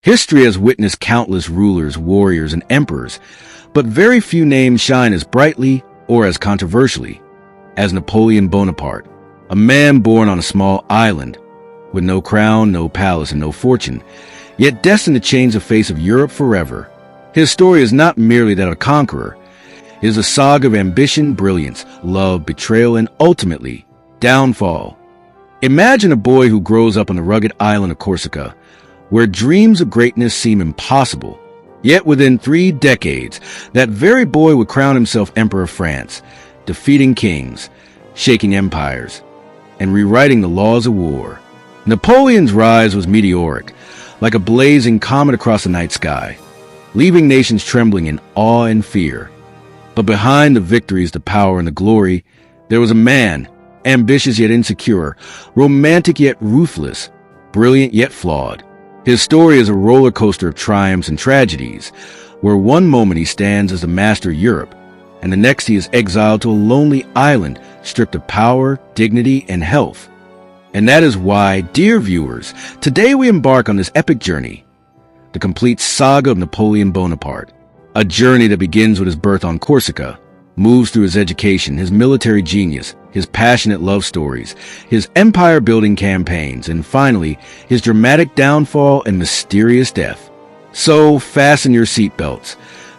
History has witnessed countless rulers, warriors, and emperors, but very few names shine as brightly or as controversially as Napoleon Bonaparte, a man born on a small island with no crown, no palace, and no fortune, yet destined to change the face of Europe forever. His story is not merely that of a conqueror. It is a saga of ambition, brilliance, love, betrayal, and ultimately, downfall. Imagine a boy who grows up on the rugged island of Corsica, where dreams of greatness seem impossible. Yet within 3 decades, that very boy would crown himself Emperor of France, defeating kings, shaking empires, and rewriting the laws of war. Napoleon's rise was meteoric, like a blazing comet across the night sky, leaving nations trembling in awe and fear. But behind the victories, the power, and the glory, there was a man, ambitious yet insecure, romantic yet ruthless, brilliant yet flawed. His story is a roller coaster of triumphs and tragedies, where one moment he stands as the master of Europe, and the next he is exiled to a lonely island stripped of power, dignity, and health. And that is why, dear viewers, today we embark on this epic journey, the complete saga of Napoleon Bonaparte, a journey that begins with his birth on Corsica, moves through his education, his military genius, his passionate love stories, his empire-building campaigns, and finally, his dramatic downfall and mysterious death. So fasten your seatbelts,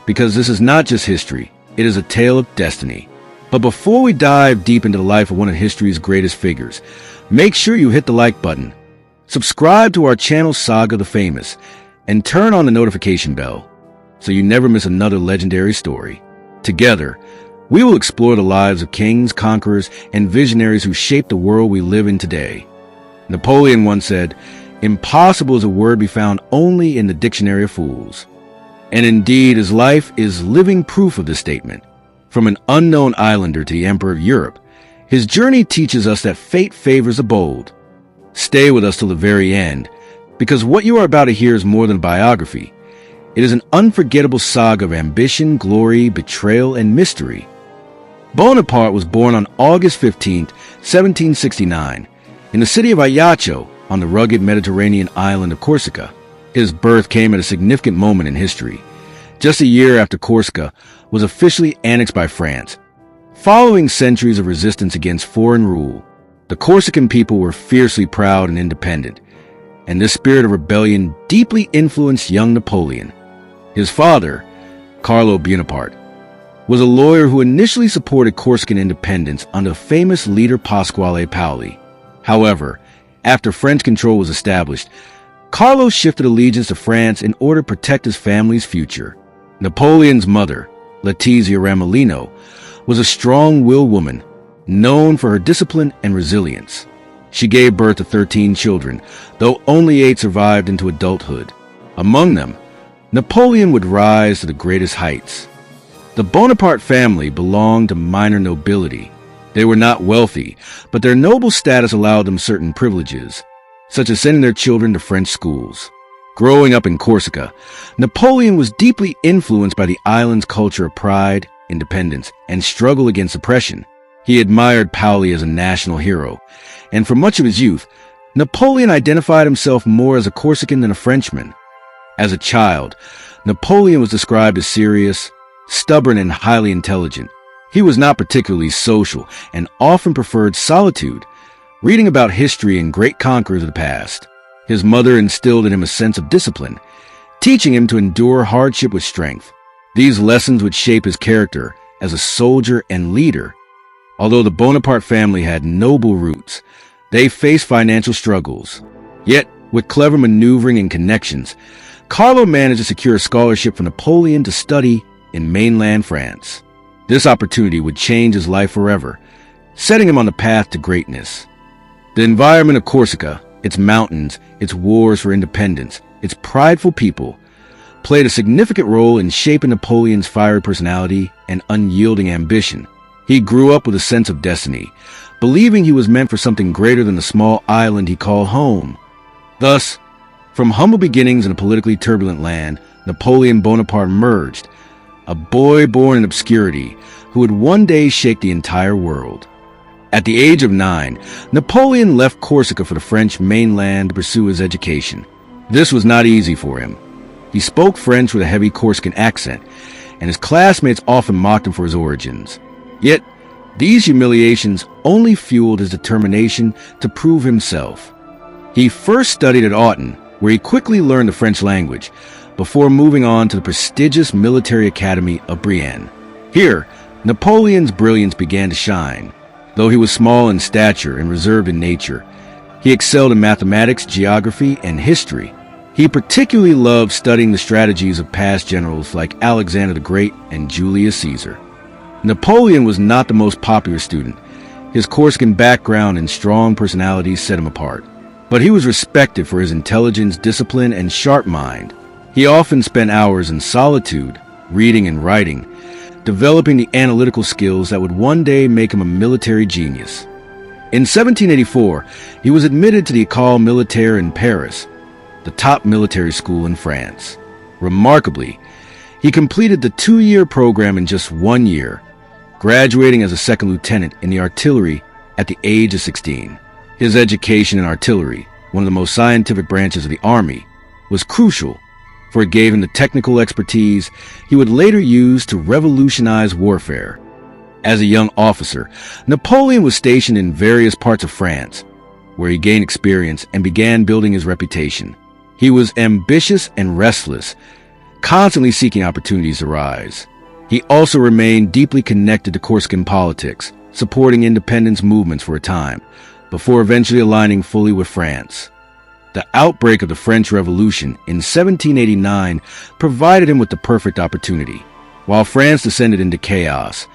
because this is not just history, it is a tale of destiny. But before we dive deep into the life of one of history's greatest figures, make sure you hit the like button, subscribe to our channel Saga the Famous, and turn on the notification bell so you never miss another legendary story. Together, we will explore the lives of kings, conquerors, and visionaries who shaped the world we live in today. Napoleon once said, "Impossible is a word we found only in the dictionary of fools." And indeed, his life is living proof of this statement. From an unknown islander to the Emperor of Europe, his journey teaches us that fate favors the bold. Stay with us till the very end, because what you are about to hear is more than a biography. It is an unforgettable saga of ambition, glory, betrayal, and mystery. Bonaparte was born on August 15, 1769, in the city of Ajaccio on the rugged Mediterranean island of Corsica. His birth came at a significant moment in history, just a year after Corsica was officially annexed by France. Following centuries of resistance against foreign rule, the Corsican people were fiercely proud and independent, and this spirit of rebellion deeply influenced young Napoleon. His father, Carlo Bonaparte, was a lawyer who initially supported Corsican independence under the famous leader Pasquale Paoli. However, after French control was established, Carlo shifted allegiance to France in order to protect his family's future. Napoleon's mother, Letizia Ramolino, was a strong-willed woman, known for her discipline and resilience. She gave birth to 13 children, though only 8 survived into adulthood. Among them, Napoleon would rise to the greatest heights. The Bonaparte family belonged to minor nobility. They were not wealthy, but their noble status allowed them certain privileges, such as sending their children to French schools. Growing up in Corsica, Napoleon was deeply influenced by the island's culture of pride, independence, and struggle against oppression. He admired Paoli as a national hero, and for much of his youth, Napoleon identified himself more as a Corsican than a Frenchman. As a child, Napoleon was described as serious, stubborn, and highly intelligent. He was not particularly social and often preferred solitude, reading about history and great conquerors of the past. His mother instilled in him a sense of discipline, teaching him to endure hardship with strength. These lessons would shape his character as a soldier and leader. Although the Bonaparte family had noble roots, they faced financial struggles. Yet, with clever maneuvering and connections, Carlo managed to secure a scholarship for Napoleon to study in mainland France. This opportunity would change his life forever, setting him on the path to greatness. The environment of Corsica, its mountains, its wars for independence, its prideful people, played a significant role in shaping Napoleon's fiery personality and unyielding ambition. He grew up with a sense of destiny, believing he was meant for something greater than the small island he called home. Thus, from humble beginnings in a politically turbulent land, Napoleon Bonaparte emerged, a boy born in obscurity who would one day shake the entire world. At the age of 9, Napoleon left Corsica for the French mainland to pursue his education. This was not easy for him. He spoke French with a heavy Corsican accent, and his classmates often mocked him for his origins. Yet, these humiliations only fueled his determination to prove himself. He first studied at Autun, where he quickly learned the French language, before moving on to the prestigious military academy of Brienne. Here, Napoleon's brilliance began to shine. Though he was small in stature and reserved in nature, he excelled in mathematics, geography, and history. He particularly loved studying the strategies of past generals like Alexander the Great and Julius Caesar. Napoleon was not the most popular student. His Corsican background and strong personality set him apart. But he was respected for his intelligence, discipline, and sharp mind. He often spent hours in solitude, reading and writing, developing the analytical skills that would one day make him a military genius. In 1784, he was admitted to the École Militaire in Paris, the top military school in France. Remarkably, he completed the 2-year program in just 1 year, graduating as a second lieutenant in the artillery at the age of 16. His education in artillery, one of the most scientific branches of the army, was crucial, for it gave him the technical expertise he would later use to revolutionize warfare. As a young officer, Napoleon was stationed in various parts of France, where he gained experience and began building his reputation. He was ambitious and restless, constantly seeking opportunities to rise. He also remained deeply connected to Corsican politics, supporting independence movements for a time, before eventually aligning fully with France. The outbreak of the French Revolution in 1789 provided him with the perfect opportunity. While France descended into chaos,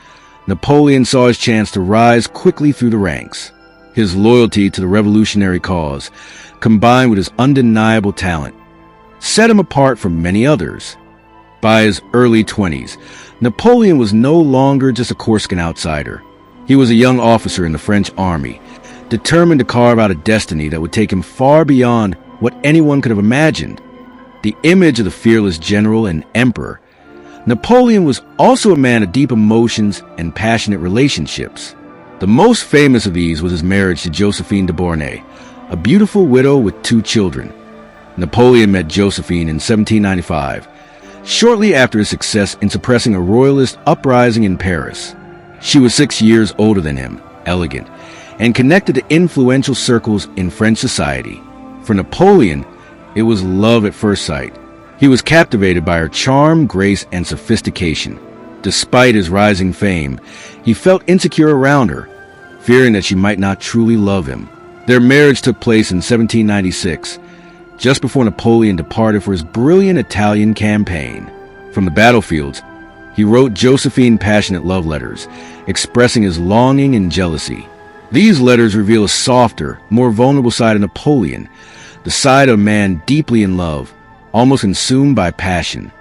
Napoleon saw his chance to rise quickly through the ranks. His loyalty to the revolutionary cause, combined with his undeniable talent, set him apart from many others. By his early 20s, Napoleon was no longer just a Corsican outsider. He was a young officer in the French army, determined to carve out a destiny that would take him far beyond what anyone could have imagined. The image of the fearless general and emperor, Napoleon was also a man of deep emotions and passionate relationships. The most famous of these was his marriage to Josephine de Beauharnais, a beautiful widow with 2 children. Napoleon met Josephine in 1795, shortly after his success in suppressing a royalist uprising in Paris. She was 6 years older than him, elegant, and connected to influential circles in French society. For Napoleon, it was love at first sight. He was captivated by her charm, grace, and sophistication. Despite his rising fame, he felt insecure around her, fearing that she might not truly love him. Their marriage took place in 1796, just before Napoleon departed for his brilliant Italian campaign. From the battlefields, he wrote Josephine passionate love letters, expressing his longing and jealousy. These letters reveal a softer, more vulnerable side of Napoleon, the side of a man deeply in love, almost consumed by passion.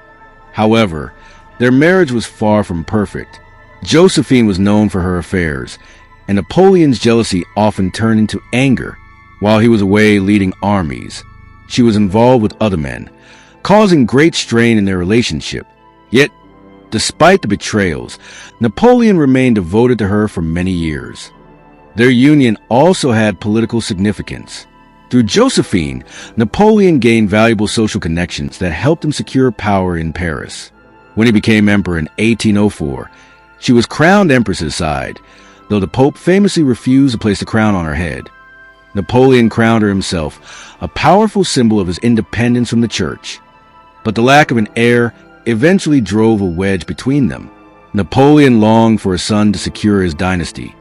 However, their marriage was far from perfect. Josephine was known for her affairs, and Napoleon's jealousy often turned into anger. While he was away leading armies, she was involved with other men, causing great strain in their relationship. Yet, despite the betrayals, Napoleon remained devoted to her for many years. Their union also had political significance. Through Josephine, Napoleon gained valuable social connections that helped him secure power in Paris. When he became emperor in 1804, she was crowned empress at his side, though the Pope famously refused to place the crown on her head. Napoleon crowned her himself, a powerful symbol of his independence from the church. But the lack of an heir eventually drove a wedge between them. Napoleon longed for a son to secure his dynasty,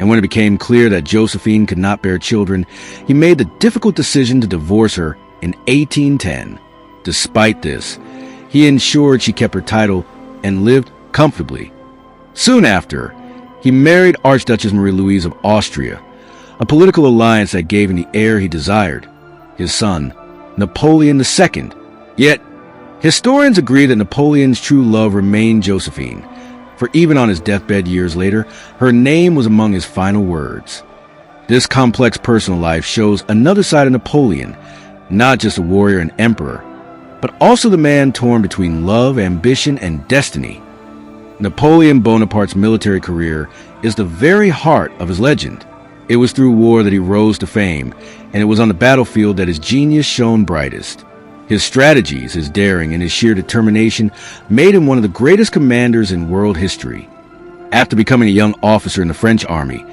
and when it became clear that Josephine could not bear children, he made the difficult decision to divorce her in 1810. Despite this, he ensured she kept her title and lived comfortably. Soon after, he married Archduchess Marie-Louise of Austria, a political alliance that gave him the heir he desired, his son, Napoleon II. Yet, historians agree that Napoleon's true love remained Josephine, for even on his deathbed years later, her name was among his final words. This complex personal life shows another side of Napoleon, not just a warrior and emperor, but also the man torn between love, ambition, and destiny. Napoleon Bonaparte's military career is the very heart of his legend. It was through war that he rose to fame, and it was on the battlefield that his genius shone brightest. His strategies, his daring, and his sheer determination made him one of the greatest commanders in world history. After becoming a young officer in the French army,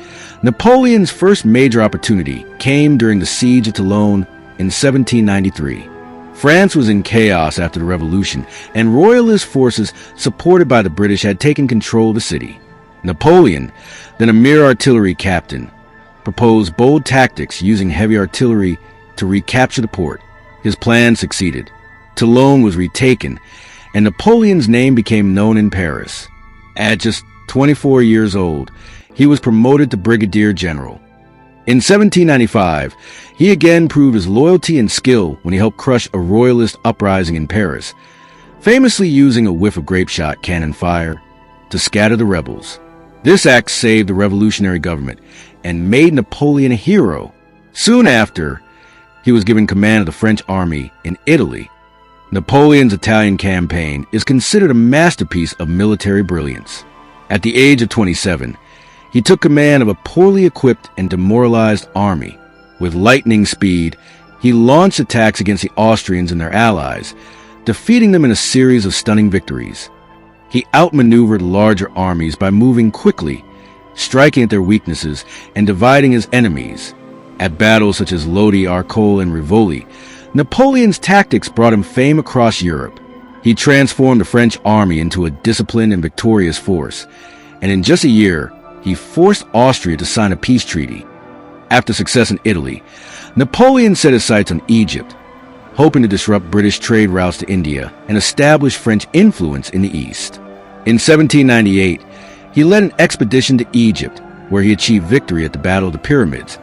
Napoleon's first major opportunity came during the siege of Toulon in 1793. France was in chaos after the revolution, and royalist forces supported by the British had taken control of the city. Napoleon, then a mere artillery captain, proposed bold tactics using heavy artillery to recapture the port. His plan succeeded. Toulon was retaken, and Napoleon's name became known in Paris. At just 24 years old, he was promoted to brigadier general. In 1795, he again proved his loyalty and skill when he helped crush a royalist uprising in Paris, famously using a whiff of grape-shot cannon fire to scatter the rebels. This act saved the revolutionary government and made Napoleon a hero. Soon after, he was given command of the French army in Italy. Napoleon's Italian campaign is considered a masterpiece of military brilliance. At the age of 27, he took command of a poorly equipped and demoralized army. With lightning speed, he launched attacks against the Austrians and their allies, defeating them in a series of stunning victories. He outmaneuvered larger armies by moving quickly, striking at their weaknesses, and dividing his enemies. At battles such as Lodi, Arcole, and Rivoli, Napoleon's tactics brought him fame across Europe. He transformed the French army into a disciplined and victorious force, and in just a year, he forced Austria to sign a peace treaty. After success in Italy, Napoleon set his sights on Egypt, hoping to disrupt British trade routes to India and establish French influence in the East. In 1798, he led an expedition to Egypt, where he achieved victory at the Battle of the Pyramids,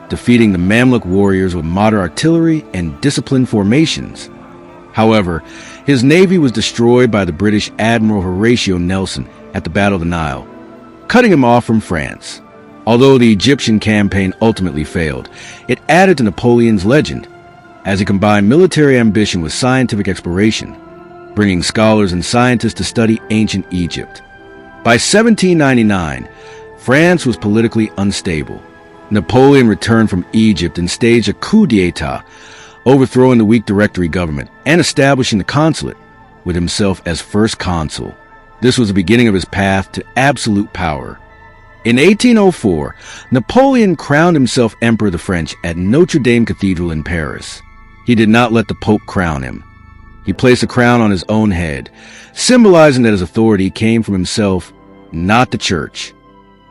defeating the Mamluk warriors with modern artillery and disciplined formations. However, his navy was destroyed by the British Admiral Horatio Nelson at the Battle of the Nile, cutting him off from France. Although the Egyptian campaign ultimately failed, it added to Napoleon's legend, as he combined military ambition with scientific exploration, bringing scholars and scientists to study ancient Egypt. By 1799, France was politically unstable. Napoleon returned from Egypt and staged a coup d'etat, overthrowing the weak Directory government and establishing the consulate, with himself as first consul. This was the beginning of his path to absolute power. In 1804, Napoleon crowned himself Emperor of the French at Notre Dame Cathedral in Paris. He did not let the Pope crown him. He placed the crown on his own head, symbolizing that his authority came from himself, not the Church.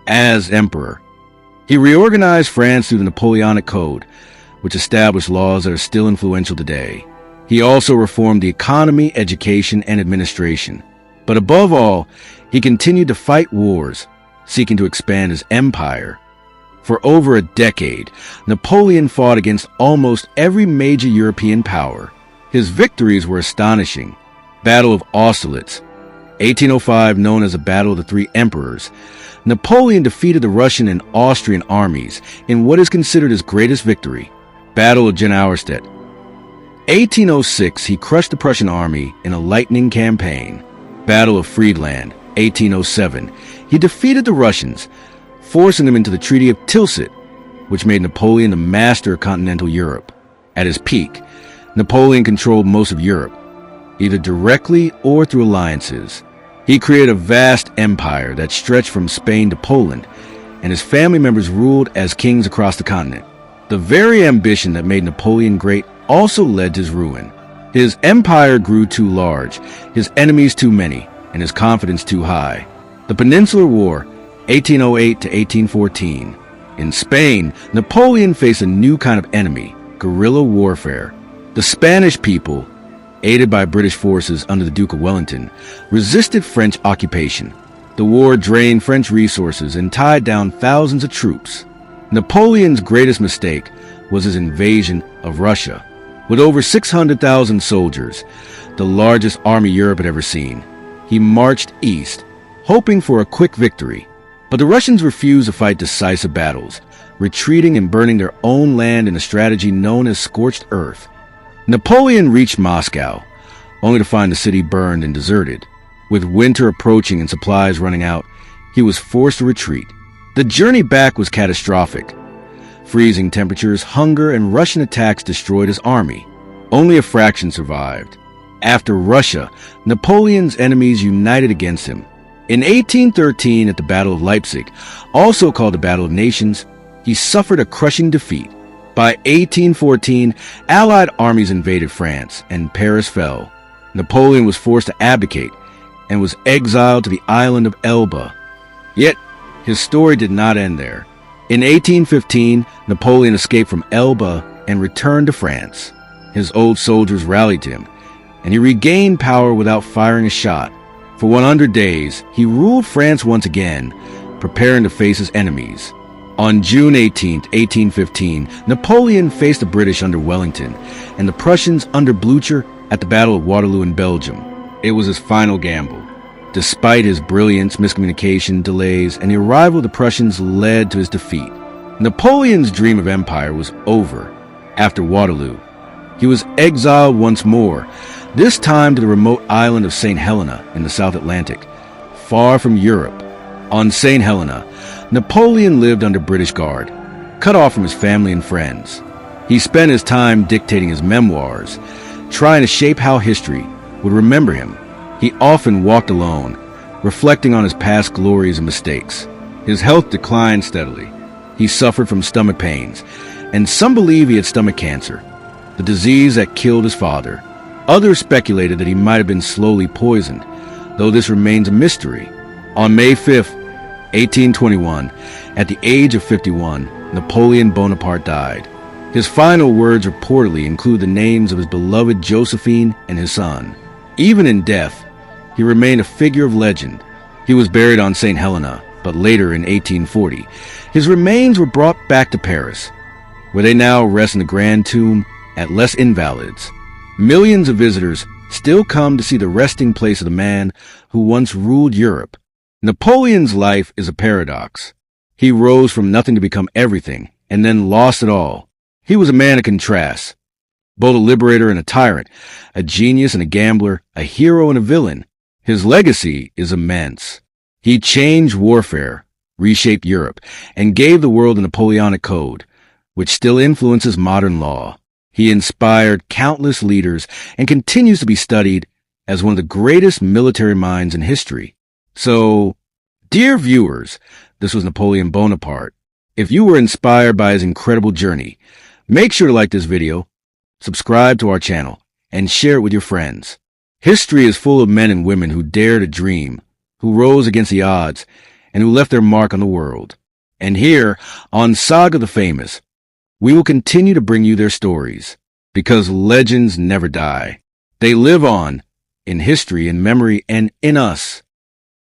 As emperor, he reorganized France through the Napoleonic Code, which established laws that are still influential today. He also reformed the economy, education, and administration. But above all, he continued to fight wars, seeking to expand his empire. For over a decade, Napoleon fought against almost every major European power. His victories were astonishing. Battle of Austerlitz, 1805, known as the Battle of the Three Emperors, Napoleon defeated the Russian and Austrian armies in what is considered his greatest victory. Battle of Jena Auerstedt, 1806, he crushed the Prussian army in a lightning campaign. Battle of Friedland, 1807, he defeated the Russians, forcing them into the Treaty of Tilsit, which made Napoleon the master of continental Europe. At his peak, Napoleon controlled most of Europe, either directly or through alliances. He created a vast empire that stretched from Spain to Poland, and his family members ruled as kings across the continent. The very ambition that made Napoleon great also led to his ruin. His empire grew too large, his enemies too many, and his confidence too high. The Peninsular War, 1808 to 1814. In Spain, Napoleon faced a new kind of enemy, guerrilla warfare. The Spanish people, aided by British forces under the Duke of Wellington, resisted French occupation. The war drained French resources and tied down thousands of troops. Napoleon's greatest mistake was his invasion of Russia. With over 600,000 soldiers, the largest army Europe had ever seen, he marched east, hoping for a quick victory. But the Russians refused to fight decisive battles, retreating and burning their own land in a strategy known as scorched earth. Napoleon reached Moscow, only to find the city burned and deserted. With winter approaching and supplies running out, he was forced to retreat. The journey back was catastrophic. Freezing temperatures, hunger, and Russian attacks destroyed his army. Only a fraction survived. After Russia, Napoleon's enemies united against him. In 1813, at the Battle of Leipzig, also called the Battle of Nations, he suffered a crushing defeat. By 1814, Allied armies invaded France, and Paris fell. Napoleon was forced to abdicate and was exiled to the island of Elba. Yet, his story did not end there. In 1815, Napoleon escaped from Elba and returned to France. His old soldiers rallied to him, and he regained power without firing a shot. For 100 days, he ruled France once again, preparing to face his enemies. On June 18, 1815, Napoleon faced the British under Wellington and the Prussians under Blücher at the Battle of Waterloo in Belgium. It was his final gamble. Despite his brilliance, miscommunication, delays, and the arrival of the Prussians led to his defeat. Napoleon's dream of empire was over after Waterloo. He was exiled once more, this time to the remote island of St. Helena in the South Atlantic, far from Europe. On St. Helena, Napoleon lived under British guard, cut off from his family and friends. He spent his time dictating his memoirs, trying to shape how history would remember him. He often walked alone, reflecting on his past glories and mistakes. His health declined steadily. He suffered from stomach pains, and some believe he had stomach cancer, the disease that killed his father. Others speculated that he might have been slowly poisoned, though this remains a mystery. On May 5, 1821, at the age of 51, Napoleon Bonaparte died. His final words reportedly include the names of his beloved Josephine and his son. Even in death, he remained a figure of legend. He was buried on St. Helena, but later in 1840, his remains were brought back to Paris, where they now rest in the Grand Tomb at Les Invalides. Millions of visitors still come to see the resting place of the man who once ruled Europe. Napoleon's life is a paradox. He rose from nothing to become everything, and then lost it all. He was a man of contrasts, both a liberator and a tyrant, a genius and a gambler, a hero and a villain. His legacy is immense. He changed warfare, reshaped Europe, and gave the world the Napoleonic Code, which still influences modern law. He inspired countless leaders and continues to be studied as one of the greatest military minds in history. So, dear viewers, this was Napoleon Bonaparte. If you were inspired by his incredible journey, make sure to like this video, subscribe to our channel, and share it with your friends. History is full of men and women who dared to dream, who rose against the odds, and who left their mark on the world. And here, on Saga the Famous, we will continue to bring you their stories, because legends never die. They live on, in history, in memory, and in us.